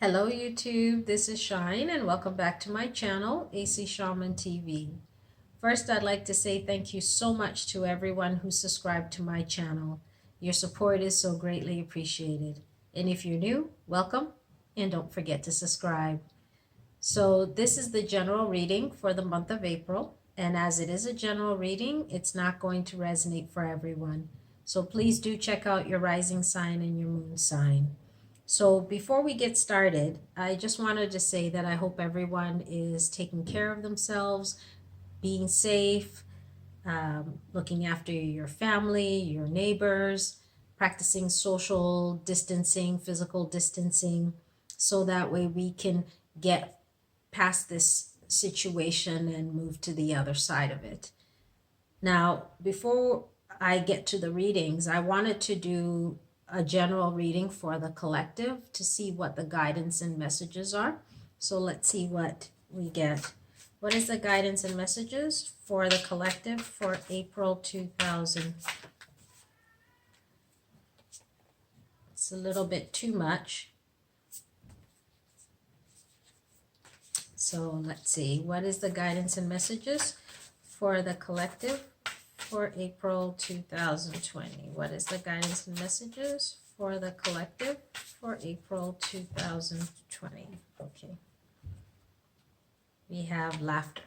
Hello YouTube, this is Shine and welcome back to my channel, AC Shaman TV. First, I'd like to say thank you so much to everyone who subscribed to my channel. Your support is so greatly appreciated. And if you're new, welcome and don't forget to subscribe. So this is the general reading for the month of April. And as it is a general reading, it's not going to resonate for everyone. So please do check out your rising sign and your moon sign. So before we get started, I just wanted to say that I hope everyone is taking care of themselves, being safe, looking after your family, your neighbors, practicing social distancing, physical distancing, so that way we can get past this situation and move to the other side of it. Now, before I get to the readings, I wanted to do a general reading for the collective to see what the guidance and messages are. So let's see what we get. What is the guidance and messages for the collective for April 2000? It's a little bit too much. So let's see. What is the guidance and messages for the collective for April 2020? What is the guidance and messages for the collective for April 2020? Okay. We have laughter.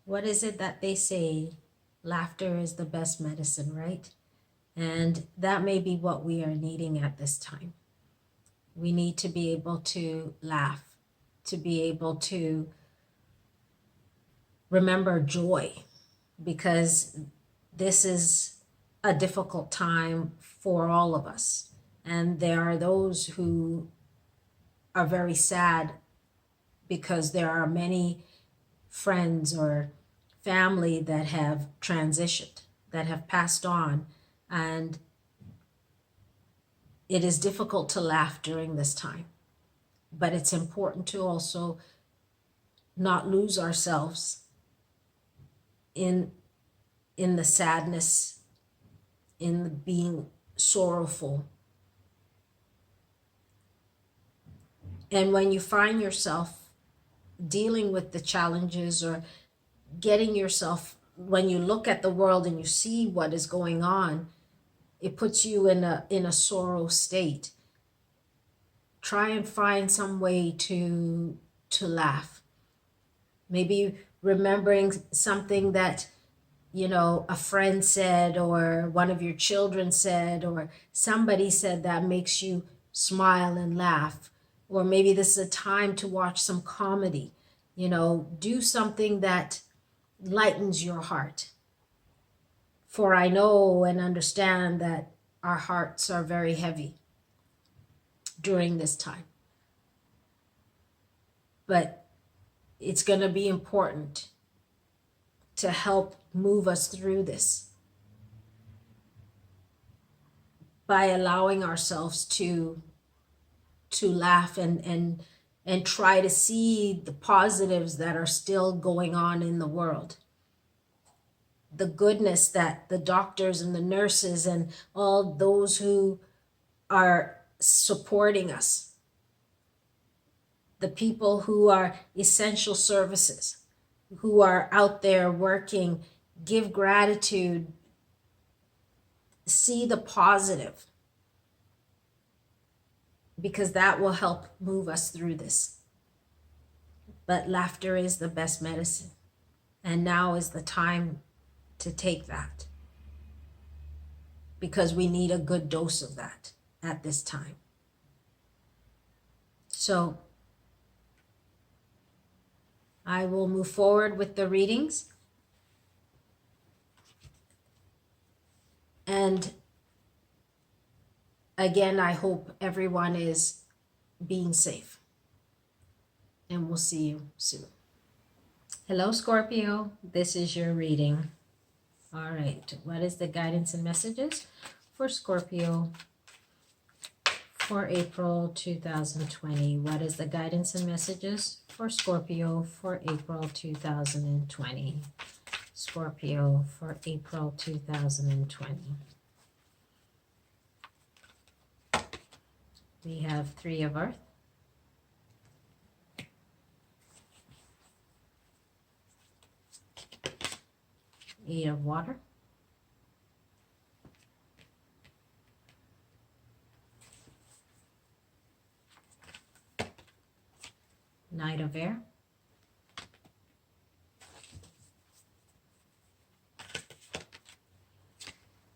What is it that they say? Laughter is the best medicine, right? And that may be what we are needing at this time. We need to be able to laugh, to be able to remember joy, because this is a difficult time for all of us. And there are those who are very sad because there are many friends or family that have transitioned, that have passed on, and it is difficult to laugh during this time. But it's important to also not lose ourselves in the sadness, in the being sorrowful. And when you find yourself dealing with the challenges or getting yourself, when you look at the world and you see what is going on, it puts you in a sorrow state. Try and find some way to laugh. Maybe remembering something that, a friend said, or one of your children said, or somebody said that makes you smile and laugh. Or maybe this is a time to watch some comedy. Do something that lightens your heart. For I know and understand that our hearts are very heavy during this time. But it's going to be important to help move us through this by allowing ourselves to laugh and try to see the positives that are still going on in the world. The goodness that the doctors and the nurses and all those who are supporting us, the people who are essential services, who are out there working, give gratitude, see the positive, because that will help move us through this. But laughter is the best medicine. And now is the time to take that, because we need a good dose of that at this time. So I will move forward with the readings. And again, I hope everyone is being safe. And we'll see you soon. Hello, Scorpio. This is your reading. All right. What is the guidance and messages for Scorpio for April 2020? What is the guidance and messages for Scorpio for April 2020? Scorpio for April 2020. We have Three of Earth, Eight of Water, Knight of Air,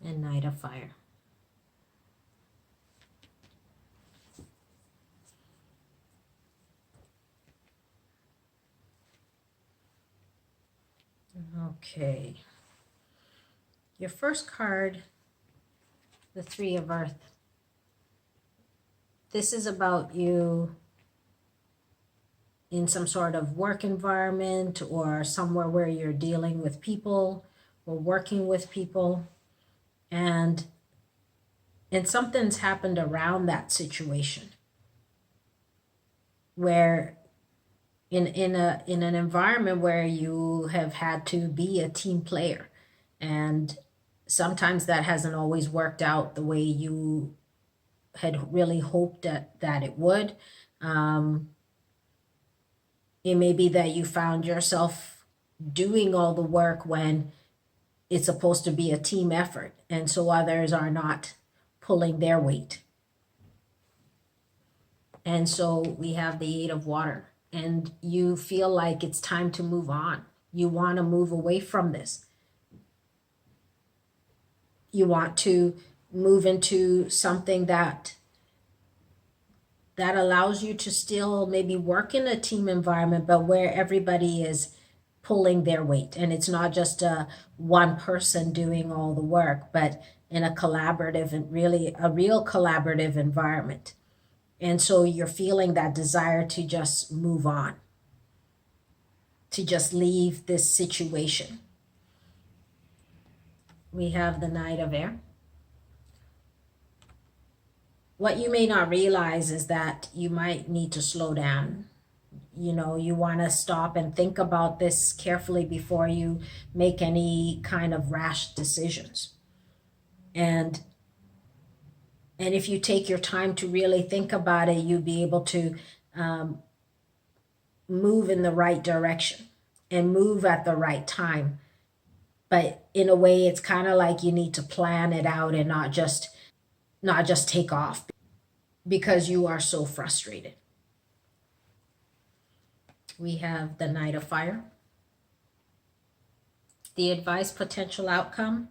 and Knight of Fire. Okay. Your first card, the Three of Earth. This is about you in some sort of work environment or somewhere where you're dealing with people or working with people, and something's happened around that situation where in an environment where you have had to be a team player, and sometimes that hasn't always worked out the way you had really hoped that it would. It may be that you found yourself doing all the work when it's supposed to be a team effort, and so others are not pulling their weight. And so we have the Eight of Water, and you feel like it's time to move on. You want to move away from this. You want to move into something that allows you to still maybe work in a team environment, but where everybody is pulling their weight. And it's not just one person doing all the work, but in a collaborative and really a real collaborative environment. And so you're feeling that desire to just move on, to just leave this situation. We have the Knight of Air. What you may not realize is that you might need to slow down. You know, you want to stop and think about this carefully before you make any kind of rash decisions. And if you take your time to really think about it, you'll be able to move in the right direction and move at the right time. But in a way, it's kind of like you need to plan it out and not just take off because you are so frustrated. We have the Knight of Fire. The advice potential outcome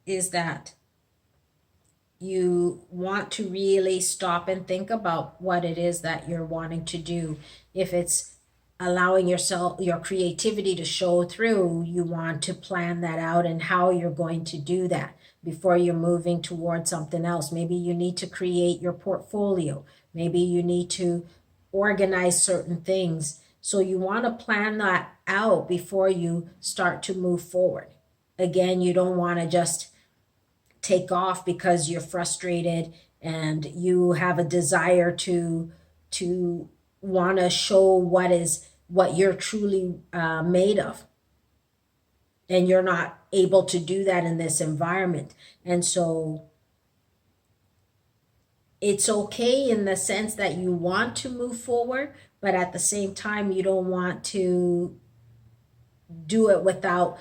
is that you want to really stop and think about what it is that you're wanting to do. If it's allowing your creativity to show through, you want to plan that out and how you're going to do that before you're moving towards something else. Maybe you need to create your portfolio. Maybe you need to organize certain things. So you want to plan that out before you start to move forward. Again, you don't want to just take off because you're frustrated and you have a desire to want to show what you're truly made of, and you're not able to do that in this environment. And so it's okay in the sense that you want to move forward, but at the same time you don't want to do it without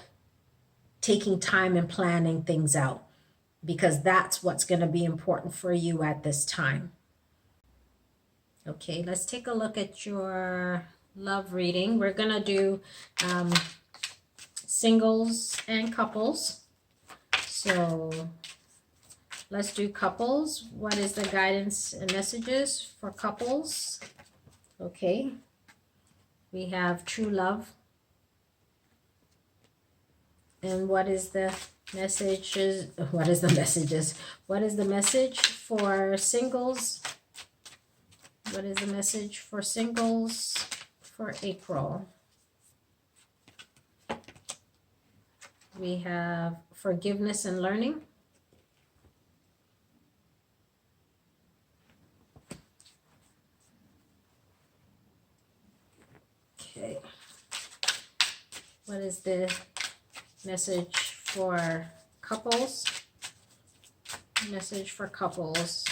taking time and planning things out, because that's what's going to be important for you at this time. Okay, let's take a look at your love reading. We're going to do singles and couples. So let's do couples. What is the guidance and messages for couples? Okay, we have true love. And what is the messages? What is the messages? What is the message for singles? What is the message for singles for April? We have forgiveness and learning. Okay. What is the message for couples? Message for couples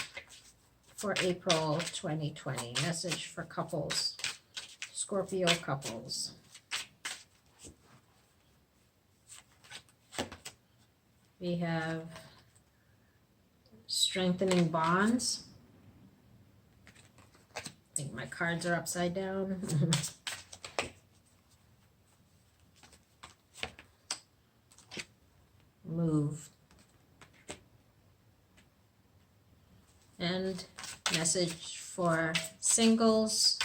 for April 2020. Message for couples, Scorpio couples. We have strengthening bonds. I think my cards are upside down. Move. And message for singles.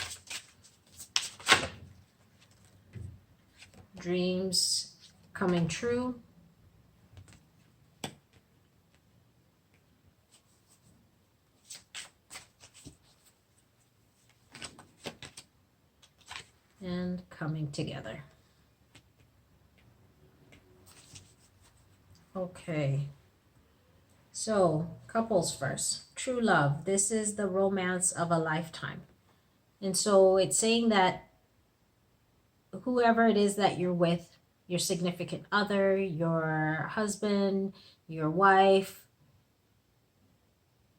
Dreams coming true. And coming together. Okay. So, couples first. True love. This is the romance of a lifetime. And so it's saying that whoever it is that you're with, your significant other, your husband, your wife,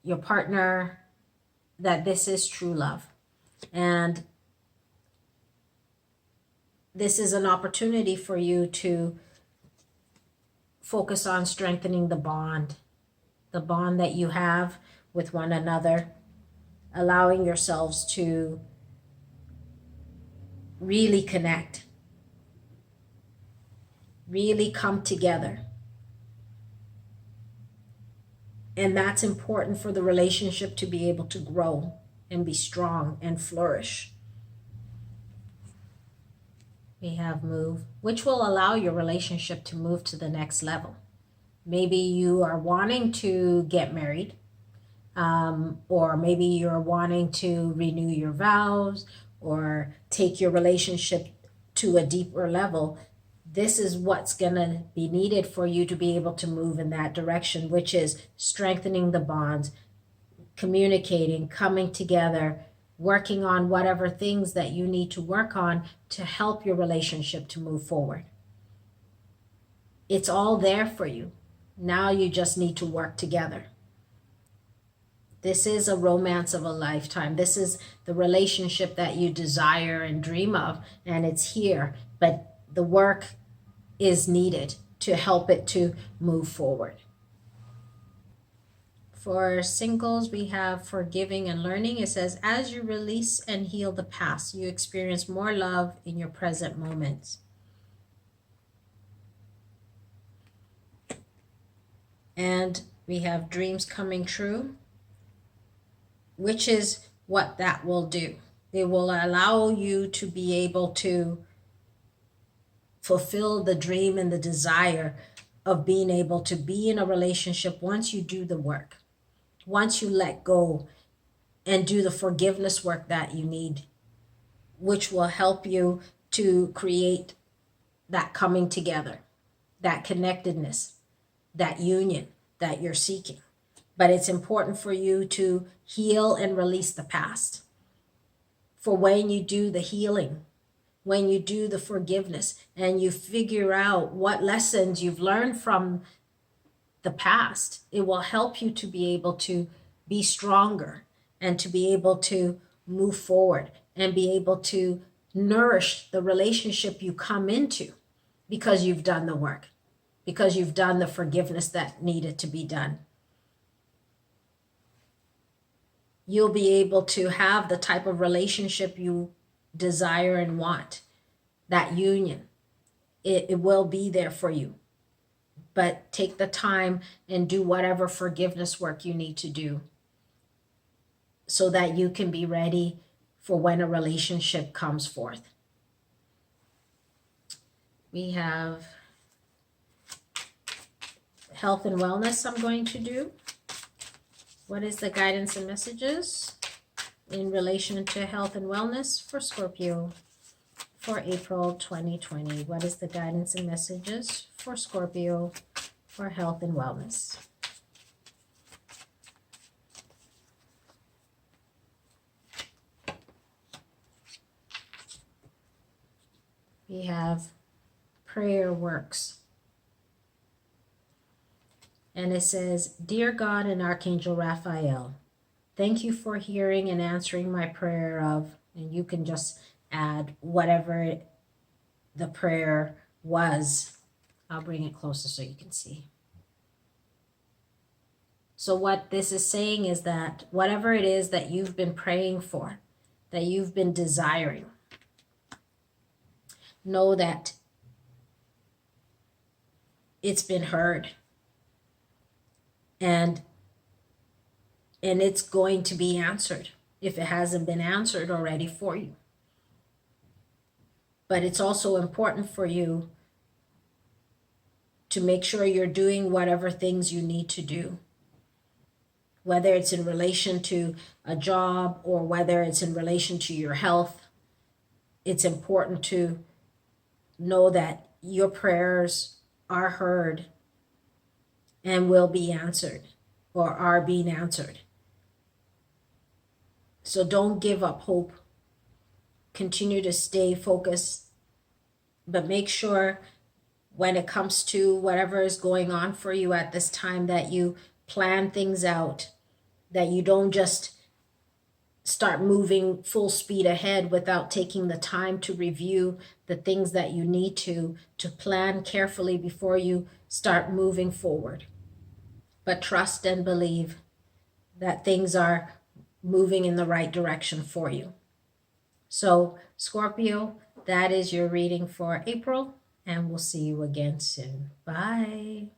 your partner, that this is true love. And this is an opportunity for you to focus on strengthening the bond that you have with one another, allowing yourselves to really connect, really come together. And that's important for the relationship to be able to grow and be strong and flourish. We have move, which will allow your relationship to move to the next level. Maybe you are wanting to get married, or maybe you're wanting to renew your vows or take your relationship to a deeper level. This is what's going to be needed for you to be able to move in that direction, which is strengthening the bonds, communicating, coming together, working on whatever things that you need to work on to help your relationship to move forward. It's all there for you. Now you just need to work together. This is a romance of a lifetime. This is the relationship that you desire and dream of, and it's here. But the work is needed to help it to move forward. For singles, we have forgiving and learning. It says, as you release and heal the past, you experience more love in your present moments. And we have dreams coming true, which is what that will do. It will allow you to be able to fulfill the dream and the desire of being able to be in a relationship once you do the work, once you let go and do the forgiveness work that you need, which will help you to create that coming together, that connectedness, that union that you're seeking. But it's important for you to heal and release the past. For when you do the healing, when you do the forgiveness, and you figure out what lessons you've learned from the past, it will help you to be able to be stronger and to be able to move forward and be able to nourish the relationship you come into, because you've done the work, because you've done the forgiveness that needed to be done. You'll be able to have the type of relationship you desire and want, that union. It will be there for you. But take the time and do whatever forgiveness work you need to do so that you can be ready for when a relationship comes forth. We have health and wellness I'm going to do. What is the guidance and messages in relation to health and wellness for Scorpio for April 2020? What is the guidance and messages for Scorpio for health and wellness? We have prayer works. And it says, Dear God and Archangel Raphael, Thank you for hearing and answering my prayer of, and you can just add whatever the prayer was. I'll bring it closer so you can see. So what this is saying is that whatever it is that you've been praying for, that you've been desiring, know that it's been heard, and it's going to be answered if it hasn't been answered already for you. But it's also important for you to make sure you're doing whatever things you need to do, whether it's in relation to a job or whether it's in relation to your health. It's important to know that your prayers are heard and will be answered or are being answered. So don't give up hope. Continue to stay focused, but make sure when it comes to whatever is going on for you at this time that you plan things out, that you don't just start moving full speed ahead without taking the time to review the things that you need to plan carefully before you start moving forward. But trust and believe that things are moving in the right direction for you. So, Scorpio, that is your reading for April, and we'll see you again soon. Bye.